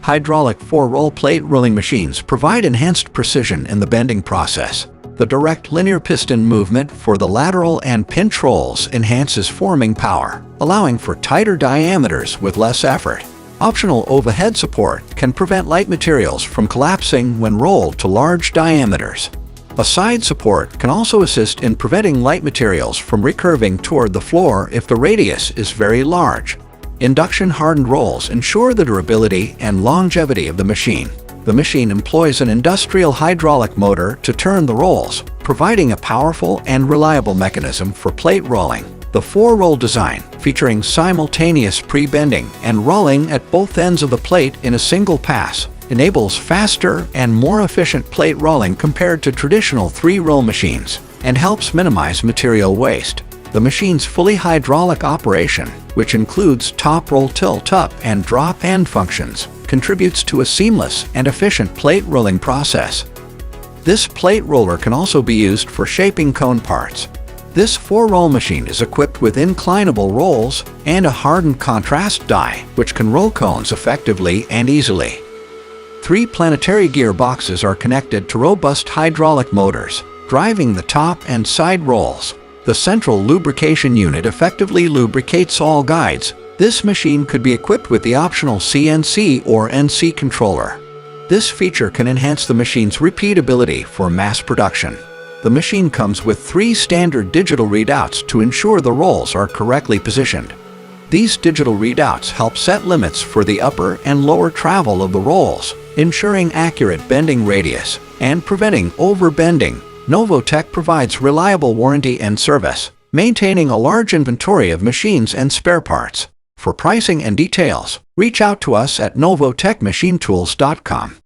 Hydraulic 4-roll plate rolling machines provide enhanced precision in the bending process. The direct linear piston movement for the lateral and pinch rolls enhances forming power, allowing for tighter diameters with less effort. Optional overhead support can prevent light materials from collapsing when rolled to large diameters. A side support can also assist in preventing light materials from recurving toward the floor if the radius is very large. Induction-hardened rolls ensure the durability and longevity of the machine. The machine employs an industrial hydraulic motor to turn the rolls, providing a powerful and reliable mechanism for plate rolling. The 4-roll design, featuring simultaneous pre-bending and rolling at both ends of the plate in a single pass, enables faster and more efficient plate rolling compared to traditional 3-roll machines, and helps minimize material waste. The machine's fully hydraulic operation, which includes top roll tilt-up and drop-end functions, contributes to a seamless and efficient plate rolling process. This plate roller can also be used for shaping cone parts. This 4-roll machine is equipped with inclinable rolls and a hardened contrast die, which can roll cones effectively and easily. 3 planetary gearboxes are connected to robust hydraulic motors, driving the top and side rolls. The central lubrication unit effectively lubricates all guides. This machine could be equipped with the optional CNC or NC controller. This feature can enhance the machine's repeatability for mass production. The machine comes with 3 standard digital readouts to ensure the rolls are correctly positioned. These digital readouts help set limits for the upper and lower travel of the rolls, ensuring accurate bending radius and preventing overbending. NovoTech provides reliable warranty and service, maintaining a large inventory of machines and spare parts. For pricing and details, reach out to us at NovoTechMachineTools.com.